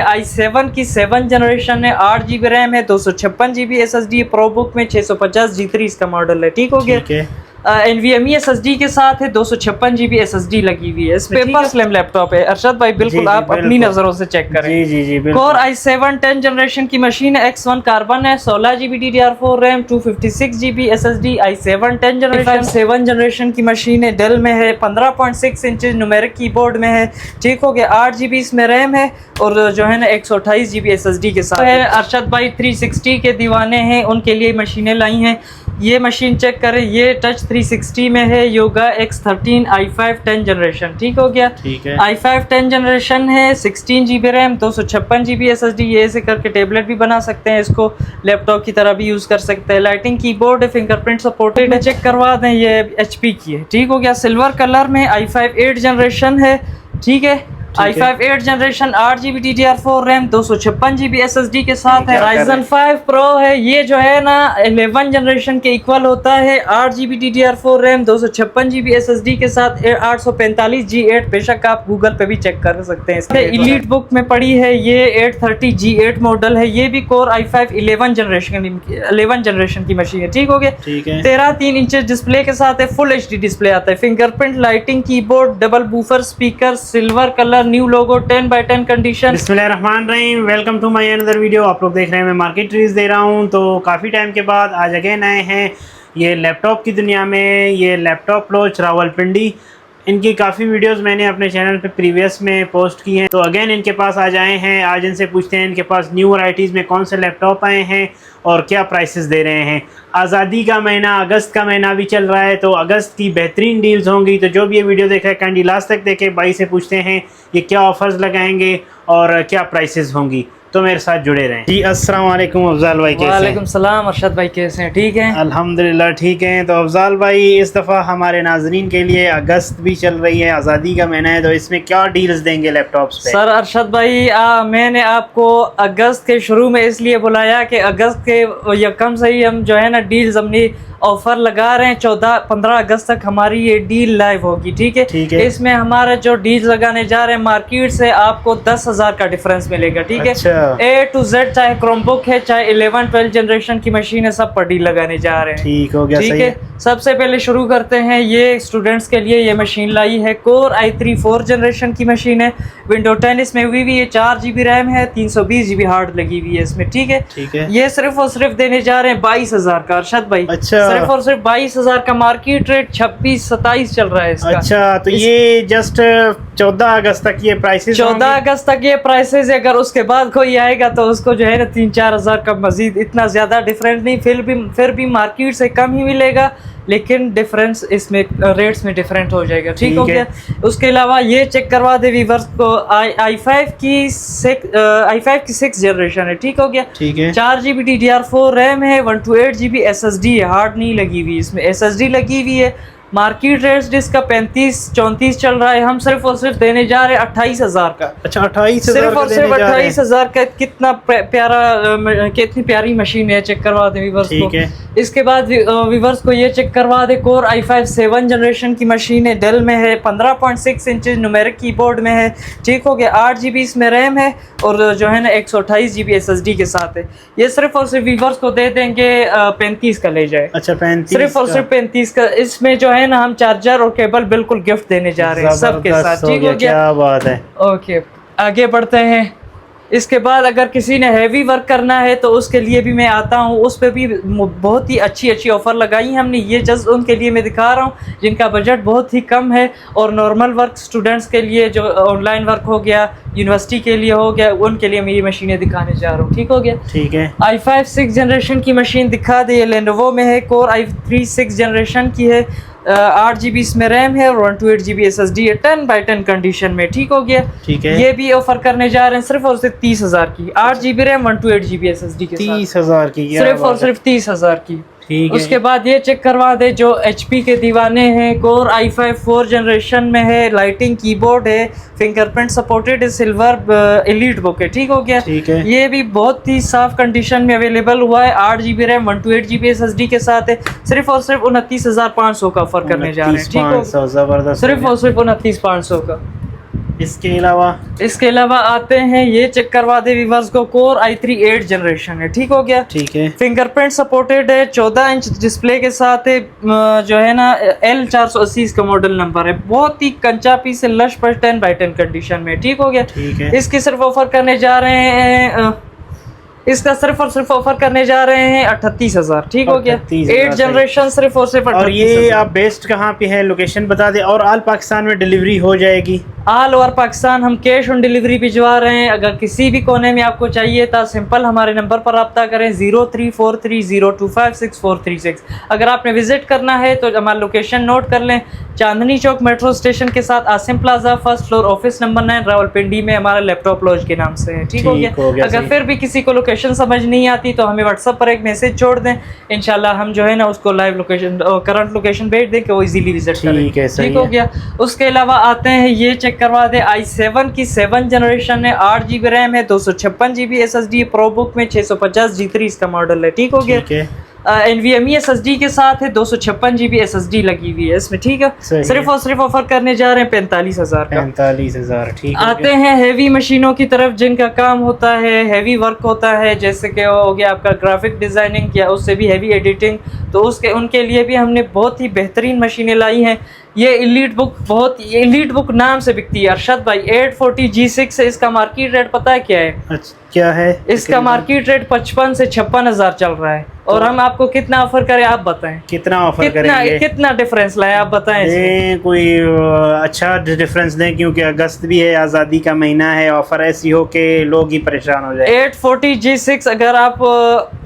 i7 की 7 generation है, 8 GB RAM है, 256 GB SSD है, प्रो बुक में 650 G3 इसका मॉडल है। ठीक हो गया। NVMe SSD के साथ है, 256 GB SSD लगी हुई है। पेपर स्लिम लैपटॉप है अरशद भाई, बिल्कुल आप अपनी नजरों से चेक करें। जी कोर i7 10 जनरेशन की मशीन है, X1 कार्बन है, 16 GB DDR4 RAM, 256 GB SSD। i7 10 generation 7 generation की मशीन है, डेल में है, 15.6 इंच न्यूमेरिक कीबोर्ड में है। ठीक हो गया। 8 GB इसमें रैम है और जो है ना 128 GB SSD के साथ है। अरशद भाई 360 के दीवाने हैं, उनके लिए मशीनें लाई हैं। ये मशीन चेक करें, ये टच 360 में है, योगा X13 i5 10 जनरेशन। ठीक हो गया। ठीक है। i5 10 जनरेशन है, 16 GB रैम, 256 GB SSD। ये ऐसे करके टेबलेट भी बना सकते हैं, इसको लैपटॉप की तरह भी यूज़ कर सकते हैं। लाइटिंग कीबोर्ड है, फिंगरप्रिंट सपोर्टेड है, चेक करवा दें। ये HP की है। ठीक हो गया। सिल्वर कलर में i5 8 जनरेशन है। ठीक है। i5 8 generation 8 GB DDR4 RAM, 256 GB SSD के साथ है। Ryzen 5 Pro है, ये जो है ना 11 जनरेशन के इक्वल होता है। 8 GB DDR4 RAM, 256 GB SSD के साथ 845 G8। बेशक आप गूगल पे भी चेक कर सकते हैं। इसमें इलीट बुक में पड़ी है, ये 830 G8 मॉडल है। ये भी कोर i5 11 जनरेशन की मशीन है। ठीक हो गया। 13.3 इंच डिस्प्ले के साथ है, फुल HD डिस्प्ले आता है। Fingerprint, lighting keyboard, double woofer speaker, silver colour, new logo, 10x10 condition. बिस्मिल्लाहिर्रहमानिर्रहीम, welcome to my another video. आप लोग देख रहे हैं मैं मार्केट रिव्यूज दे रहा हूं। तो काफ़ी टाइम के बाद आज अगेन आए हैं ये लैपटॉप की दुनिया में। ये लैपटॉप लोच रावलपिंडी, इनकी काफ़ी वीडियोस मैंने अपने चैनल पे प्रीवियस में पोस्ट की हैं। तो अगेन इनके पास आज आए हैं। आज इनसे पूछते हैं इनके पास न्यू वैराइटीज़ में कौन से लैपटॉप आए हैं और क्या प्राइसेस दे रहे हैं। आज़ादी का महीना, अगस्त का महीना भी चल रहा है, तो अगस्त की बेहतरीन डील्स होंगी। तो जो भी ये वीडियो देख रहे हैं कैंडी लास्ट तक देखें। भाई से पूछते हैं ये क्या ऑफर्स लगाएंगे और क्या प्राइसेस होंगी। तो मेरे साथ जुड़े रहें। जी अस्सलाम वालेकुम अफजाल भाई, कैसे हैं? वालेकुम सलाम अरशद भाई, कैसे हैं? ठीक हैं अल्हम्दुलिल्लाह ठीक हैं। तो अफजाल भाई, इस दफ़ा हमारे नाजरीन के लिए अगस्त भी चल रही है, आज़ादी का महीना है, तो इसमें क्या डील्स देंगे लैपटॉप्स पे? सर अरशद भाई, मैंने आपको अगस्त के शुरू में इसलिए बुलाया कि अगस्त के यकम से ही हम जो है ना डील्स अपनी ऑफर लगा रहे हैं। 14-15 अगस्त तक हमारी ये डील लाइव होगी। ठीक है। इसमें हमारा जो डील लगाने जा रहे हैं मार्केट से आपको 10,000 का डिफरेंस मिलेगा। ठीक है। A to Z, चाहे क्रोमबुक है, चाहे 11-12 जनरेशन की मशीन है, सब पर डील लगाने जा रहे हैं। ठीक हो गया। ठीक है। सबसे पहले शुरू करते हैं। ये स्टूडेंट्स के लिए ये मशीन लाई है, कोर i3 4 जनरेशन की मशीन है, विंडो 10 इसमें हुई हुई है, 4 GB रैम है, 320 GB हार्ड लगी हुई है इसमें। ठीक है। ये सिर्फ और सिर्फ देने जा रहे हैं 22,000 का अरशद भाई। अच्छा। सिर्फ और सिर्फ 22,000 का। मार्केट रेट 26-27 चल रहा है इसका। अच्छा, तो ये जस्ट 14 अगस्त तक ये प्राइसेस 14 अगस्त तक ये प्राइसेस। अगर उसके बाद कोई आएगा तो उसको जो है ना 3-4 हज़ार का मजीद, इतना ज़्यादा डिफरेंस नहीं, फिर भी मार्केट से कम ही मिलेगा, लेकिन डिफरेंस इसमें रेट्स में डिफरेंट हो जाएगा। ठीक हो गया। उसके अलावा ये चेक करवा दे व्यूअर्स को, i5 की 6 जनरेशन है। ठीक हो गया। 4 GB DDR4 रैम है, 128 GB SSD है, हार्ड नहीं लगी हुई, इसमें SSD लगी हुई है। मार्केट रेट जिसका 35-34 चल रहा है, हम सिर्फ और सिर्फ देने जा रहे हैं 28,000 का। अच्छा, 28,000 सिर्फ और सिर्फ 28,000 का। कितना कितनी प्यारी मशीन है, चेक करवा दें व्यूअर्स को। इसके बाद व्यूअर्स को ये चेक करवा दे, कोर i5 7 जनरेशन की मशीन है, डेल में है, 15.6 इंच न्यूमेरिक कीबोर्ड में है। ठीक हो गया। 8 GB इसमें रैम है और जो है ना 128 GB SSD के साथ है। ये सिर्फ और सिर्फ व्यूअर्स को दे देंगे 35 का ले जाए। अच्छा, 35 सिर्फ और सिर्फ 35 का। इसमें जो है ना हम चार्जर और केबल बिल्कुल गिफ्ट देने जा रहे हैं सबके साथ। ठीक हो गया। क्या बात है। ओके, आगे बढ़ते हैं। इसके बाद अगर किसी ने हैवी वर्क करना है तो उसके लिए भी मैं आता हूँ, उस पर भी बहुत ही अच्छी ऑफ़र लगाई है हमने। ये जस्ट उनके लिए मैं दिखा रहा हूँ जिनका बजट बहुत ही कम है, और नॉर्मल वर्क स्टूडेंट्स के लिए, जो ऑनलाइन वर्क हो गया, यूनिवर्सिटी के लिए हो गया, उनके लिए मैं ये मशीनें दिखाने जा रहा हूँ। ठीक हो गया। ठीक है। i5 6 जनरेशन की मशीन दिखा दे। ये लेनोवो में है, कोर i3 6 जनरेशन की है, 8 GB इसमें रैम है और 128 GB SSD है, 10x10 कंडीशन में। ठीक हो गया। ठीक है। ये भी ऑफर करने जा रहे हैं सिर्फ और सिर्फ 30,000 की, 8 GB रैम, 128 GB SSD के साथ। 30,000 की, सिर्फ और सिर्फ 30,000 की। ठीक है। उसके बाद ये चेक करवा दे, जो HP के दीवाने हैं, कोर i5 4 जनरेशन में है, लाइटिंग कीबोर्ड है, फिंगरप्रिंट सपोर्टेड है, सिल्वर इलीट बुक है। ठीक हो गया। ठीक है। ये भी बहुत ही साफ कंडीशन में अवेलेबल हुआ है, 8 GB रैम, 128 GB SSD के साथ है। सिर्फ और सिर्फ 29,500 का ऑफर करने जा रहे हैं। ठीक हो, जबरदस्त। सिर्फ और सिर्फ 29,500 का। इसके अलावा आते हैं, ये चेक करवा दे व्यूअर्स को, कोर i3 8 जनरेशन है, ठीक हो गया। ठीक है, फिंगरप्रिंट सपोर्टेड है, 14 इंच डिस्प्ले के साथ है, जो है ना L480 इसका मॉडल नंबर है, बहुत ही कंचा पीस है, लश पर 10/10 कंडीशन में, ठीक हो गया। ठीक है, इसकी सिर्फ ऑफर करने जा रहे हैं, इसका सिर्फ और सिर्फ ऑफर करने जा रहे हैं 38,000, ठीक हो गया। 8 जनरेशन सिर्फ और सिर्फ 38,000। और ये आप बेस्ड कहाँ पे है, लोकेशन बता दें, और ऑल पाकिस्तान में डिलीवरी हो जाएगी? ऑल ओवर पाकिस्तान हम कैश ऑन डिलीवरी भिजवा रहे हैं। अगर किसी भी कोने में आपको चाहिए तो सिंपल हमारे नंबर पर रब्ता करें 0343025646। अगर आपने विजिट करना है तो हमारा लोकेशन नोट कर लें, चांदनी चौक मेट्रो स्टेशन के साथ Asim plaza, first floor, office number 9, Rawalpindi में हमारा लैपटॉप लॉज के नाम से है, ठीक हो गया। अगर फिर भी किसी को लोकेशन समझ नहीं आती तो हमें व्हाट्सएप पर एक मैसेज छोड़ दें, इंशाल्लाह हम जो है ना उसको लाइव लोकेशन, करंट लोकेशन भेज दें कि वो इजीली विजिट करें, ठीक हो गया। उसके अलावा आते हैं, ये चेक करवा दे, i7 की 7 जनरेशन है, 8 GB रैम है, 256 GB SSD, प्रो बुक में 650 G3 इसका मॉडल है, ठीक हो गया। NVMe SSD के साथ है, 256 GB SSD लगी हुई है इसमें, ठीक है। सिर्फ और सिर्फ ऑफर करने जा रहे हैं 45,000 का। 45,000, ठीक है। आते हैं हैवी मशीनों की तरफ जिनका काम होता है, हैवी वर्क होता है, जैसे कि हो गया आपका ग्राफिक डिजाइनिंग या उससे भी हैवी एडिटिंग, तो उसके उनके लिए भी हमने बहुत ही बेहतरीन मशीनें लाई हैं। ये एलीट बुक, बहुत एलीट बुक नाम से बिकती है अरशद भाई, 840 G6 है, इसका मार्केट रेट पता है क्या है? अच्छा, क्या है इसका मार्केट रेट 55 से 56,000 चल रहा है, और हम आपको कितना ऑफर करें आप बताएं? कितना ऑफर करेंगे? कितना डिफरेंस लाए आप बताएं? कोई अच्छा डिफरेंस दें, क्योंकि अगस्त भी है, आज़ादी का महीना है, ऑफर ऐसी हो कि लोग ही परेशान हो जाए। 840 G6 अगर आप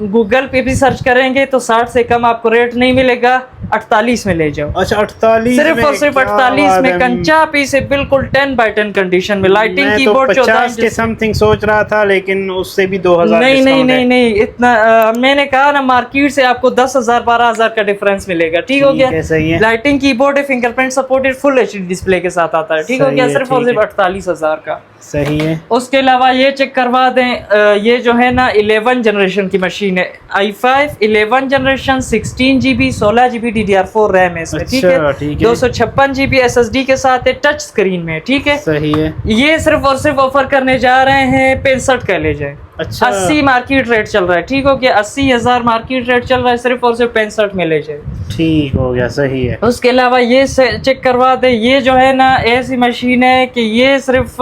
गूगल पे भी सर्च करेंगे तो 60 से कम आपको रेट नहीं मिलेगा, 48 में ले जाओ। अच्छा, 48 सिर्फ और सिर्फ 48 में, कंचा पीस है, बिल्कुल 10/10 कंडीशन में, लाइटिंग कीबोर्ड 50 के समथिंग सोच रहा था, लेकिन उससे भी 2,000 नहीं इतना मैंने कहा ना, मार्केट से आपको 10,000 12,000 का डिफरेंस मिलेगा, ठीक हो गया। सही है। लाइटिंग कीबोर्ड है, fingerprint supported, full HD display के साथ आता है, ठीक हो गया। सिर्फ और सिर्फ 48,000 का, सही है। उसके अलावा ये चेक करवा दें, ये जो है ना 11 जनरेशन की मशीन है, i5 11 generation, 16 GB 16 GB DDR4 RAM है इसमें, ठीक है। 256 GB SSD के साथ है, टच स्क्रीन में, ठीक है, सही है। ये सिर्फ और सिर्फ ऑफर करने जा रहे हैं 65 का ले जाए। अच्छा, 80 मार्केट रेट चल रहा है, ठीक हो गया। 80,000 मार्केट रेट चल रहा है, सिर्फ और सिर्फ 65 में ले जाए, ठीक हो गया, सही है। उसके अलावा ये चेक करवा दे, ये जो है ना ऐसी मशीन है कि ये सिर्फ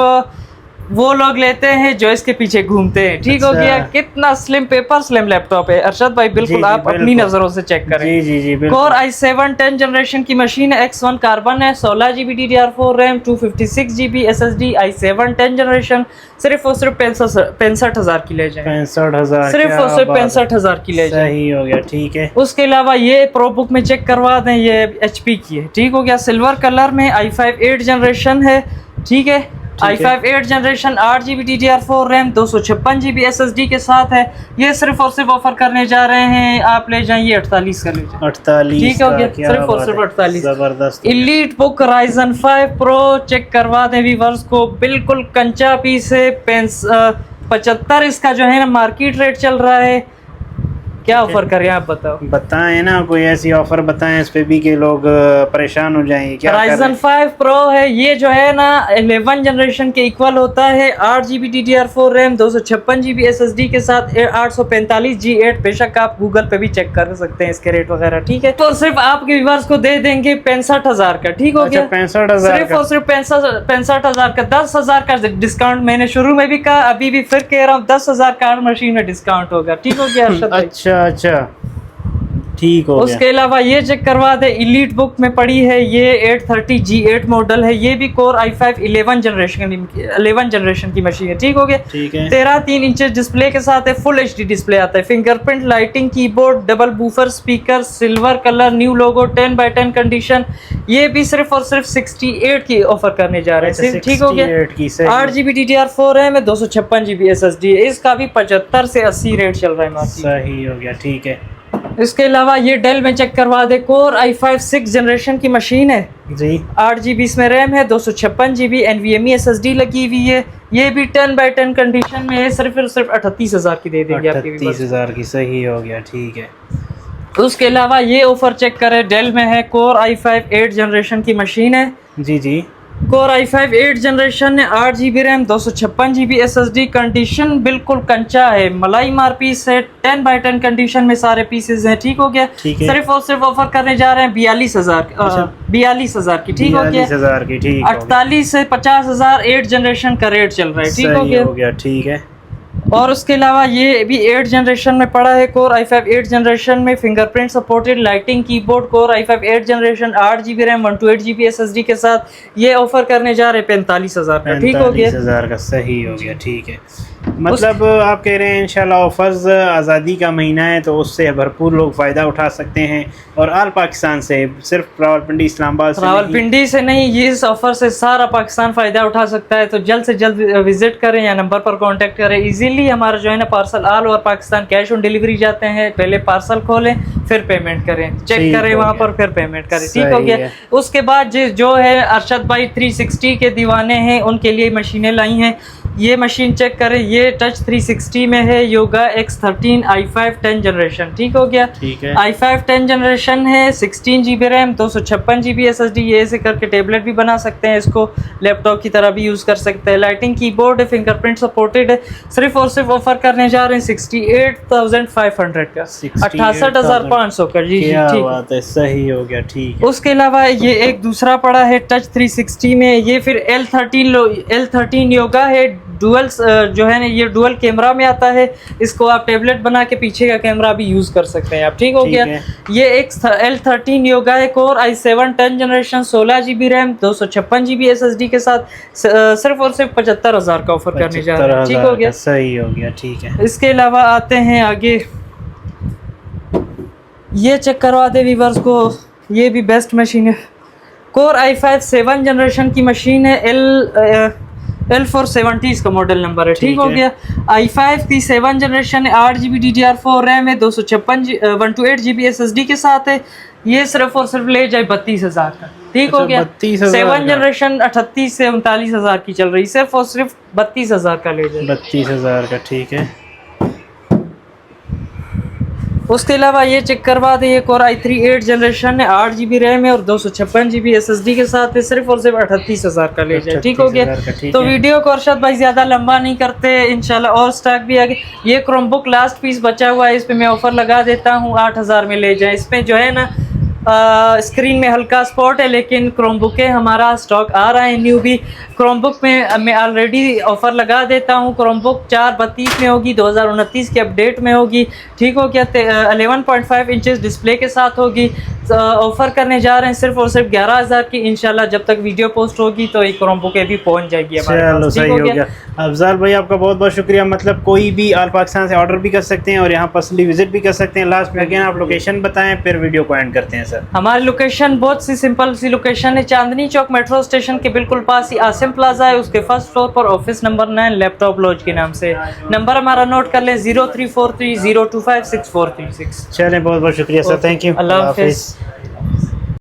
वो लोग लेते हैं जो इसके पीछे घूमते हैं, ठीक हो गया। कितना स्लिम, पेपर स्लिम लैपटॉप है अरशद भाई, बिल्कुल आप अपनी नजरों से चेक करें। जी, कोर i7 10 जनरेशन की मशीन है, X1 कार्बन है, 16 GB DDR4 RAM, 256 GB SSD, i7 10 generation, सिर्फ और सिर्फ 65,000 की ले जाए। 65,000, सिर्फ और सिर्फ 65,000 की ले जाए, सही हो गया, ठीक है। उसके अलावा ये प्रो बुक में चेक करवा दें, ये HP की है, ठीक हो गया, सिल्वर कलर में, i5 8 जनरेशन है, ठीक है। i5 8 generation, 8 GB DDR4 RAM, 256 GB SSD के साथ है। ये सिर्फ और सिर्फ ऑफर करने जा रहे हैं, आप ले जाइए 48 का ले जाइए, 48, ठीक हो गया, सिर्फ और सिर्फ 48। जबरदस्त। Elite Book Ryzen 5 Pro check करवा दें व्यूअर्स को, बिल्कुल कंचा पीस है, 75 इसका जो है ना मार्केट रेट चल रहा है। क्या ऑफर करें आप बताओ? बताएं ना, कोई ऐसी ऑफर बताएं इस पे भी कि लोग परेशान हो जाएं। क्या Ryzen 5 Pro है, ये जो है ना 11 जनरेशन के इक्वल होता है, 8 GB DDR4 RAM, 256 GB SSD के साथ 845 G8। बेशक आप गूगल पे भी चेक कर सकते हैं इसके रेट वगैरह, ठीक है। तो सिर्फ आपके व्यूअर्स को दे देंगे 65,000 का, ठीक हो गया। 65,000 सिर्फ और सिर्फ 65,000 का, 10,000 का डिस्काउंट मैंने शुरू में भी कहा, अभी भी फिर कह रहा हूँ, 10,000 का मशीन में डिस्काउंट होगा, ठीक हो गया। अच्छा, ठीक हो गया। उसके अलावा ये चेक करवा दे, एलीट बुक में पड़ी है, ये 830 G8 मॉडल है, ये भी कोर i5 11 जनरेशन की मशीन है, ठीक हो गया। 13.3 इंच डिस्प्ले के साथ है, फुल HD डिस्प्ले आता है, fingerprint, lighting keyboard, double woofer speaker, silver colour, new लोगो, 10/10 कंडीशन। ये भी सिर्फ और सिर्फ 68 की ऑफर करने जा रहे हैं, ठीक हो गया। 8 GB DDR4 है, 256 GB SSD है, इसका भी 75 से 80 रेट चल रहा है, सही हो गया, ठीक है। इसके अलावा ये डेल में चेक करवा दे, कोर i5 6 जनरेशन की मशीन है जी, 8 GB इसमें रैम है, 256 GB NVMe SSD लगी हुई है, ये भी 10/10 कंडीशन में है, सिर्फ और सिर्फ 38,000 की दे देंगे आपके 38,000 की, सही हो गया, ठीक है। उसके अलावा ये ऑफर चेक करें, डेल में है, कोर i5 8 जनरेशन की मशीन है जी, कोर i5 8 जनरेशन है, 8 GB RAM, 256 GB SSD। Condition बिल्कुल कंचा है, मलाई मार पीस है, 10x10 कंडीशन में सारे पीसेस हैं। ठीक हो गया। ठीक है। सिर्फ और सिर्फ ऑफर करने जा रहे हैं 42,000 42,000 की। ठीक हो गया। 42,000 की। ठीक 48 से 50,000 8 जनरेशन का रेट चल रहा है। ठीक हो गया। ठीक है। और उसके अलावा ये भी 8 जनरेशन में पड़ा है। कोर i5 8 जनरेशन में fingerprint supported lighting keyboard, core i5 8 generation, 8 GB RAM, 128 GB SSD के साथ ये ऑफर करने जा रहे हैं 45,000 का। ठीक हो गया। 45,000 का सही हो गया। ठीक है। मतलब आप कह रहे हैं इंशाल्लाह ऑफर्स आज़ादी का महीना है तो उससे भरपूर लोग फ़ायदा उठा सकते हैं। और आल पाकिस्तान से, सिर्फ रावलपिंडी इस्लामाबाद से रावलपिंडी से नहीं, ये इस ऑफर से सारा पाकिस्तान फ़ायदा उठा सकता है। तो जल्द से जल्द विजिट करें या नंबर पर कांटेक्ट करें। इजीली हमारा जो है ना parcel all over Pakistan cash on delivery जाते हैं। पहले पार्सल खोलें फिर पेमेंट करें, चेक करें वहाँ पर, फिर पेमेंट करें। ठीक हो गया। उसके बाद जो है अरशद भाई 360 के दीवाने हैं, उनके लिए मशीनें लाई हैं। ये मशीन चेक करें, ये टच 360 में है, योगा X13 i5 10 जनरेशन। ठीक हो गया। ठीक है। i5 10 जनरेशन है, 16 GB रैम, 256 GB SSD। ये ऐसे करके टेबलेट भी बना सकते हैं, इसको लैपटॉप की तरह भी यूज़ कर सकते हैं। लाइटिंग कीबोर्ड है, फिंगरप्रिंट सपोर्टेड है। सिर्फ और सिर्फ ऑफर करने जा रहे हैं 68,500 का, 68,500 का। जी क्या ठीक बात है, सही हो गया। ठीक है। उसके अलावा ये एक दूसरा पड़ा है टच 360 में, ये फिर L13 योगा है। डुअल जो है ना, ये डुअल कैमरा में आता है। इसको आप टेबलेट बना के पीछे का कैमरा भी यूज़ कर सकते हैं आप। ठीक हो गया। ये एक L13 योगा है, core i7 10 generation, 16 GB RAM, 256 GB SSD के साथ सिर्फ और सिर्फ 75,000 का ऑफर करने जा रहे हैं। ठीक हो गया। सही हो गया। ठीक है। इसके अलावा आते हैं आगे, ये चेक करवा दे व्यूअर्स को, ये भी बेस्ट मशीन है। कोर i5 7 जनरेशन की मशीन है, L470 इसका मॉडल नंबर है। ठीक हो गया। i5 की 7 जनरेशन है, 8 GB DDR4 रैम है, 128 GB SSD के साथ है। ये सिर्फ और सिर्फ ले जाए 32,000 का। ठीक हो गया। 7 जनरेशन 38 से 39,000 की चल रही, सिर्फ और सिर्फ 32,000 का ले जाए। 32,000 का। ठीक है। उसके अलावा ये चेक करवा दे, ये कोर i3 8 जनरेशन है, 8 GB रैम है और 256 GB SSD के साथ है। सिर्फ और सिर्फ 38,000 का ले जाए। ठीक हो गया। तो वीडियो को अरशद भाई ज़्यादा लंबा नहीं करते, इंशाल्लाह और स्टॉक भी आगे। ये क्रोमबुक लास्ट पीस बचा हुआ है, इस पर मैं ऑफर लगा देता हूँ 8,000 में ले जाए। इसमें जो है ना स्क्रीन में हल्का स्पॉट है, लेकिन क्रोमबुक हमारा स्टॉक आ रहा है न्यू भी। क्रोमबुक में मैं ऑलरेडी ऑफ़र लगा देता हूँ। क्रोमबुक 432 में होगी, 2029 के अपडेट में होगी। ठीक हो गया। 11.5 इंचेस डिस्प्ले के साथ होगी। ऑफ़र करने जा रहे हैं सिर्फ और सिर्फ 11,000 की। इंशाल्लाह जब तक वीडियो पोस्ट होगी तो एक क्रोमबुक भी पहुँच जाएगी हमारे पास। सही हो गया। अफजाल भाई आपका बहुत बहुत शुक्रिया। मतलब कोई भी आल पाकिस्तान से ऑर्डर भी कर सकते हैं और यहाँ पर्सनली विजिट भी कर सकते हैं। लास्ट में अगेन आप लोकेशन बताएं, फिर वीडियो को एंड करते हैं सर। हमारी लोकेशन बहुत सी सिंपल सी लोकेशन है, चांदनी चौक मेट्रो स्टेशन के बिल्कुल पास ही आसिम प्लाजा है, उसके फर्स्ट फ्लोर पर ऑफिस नंबर 9 लैपटॉप लॉज के नाम से। नंबर हमारा नोट कर लें 0343 025 6436। चलें, बहुत बहुत शुक्रिया सर। Thank you. अल्लाह हाफिज़।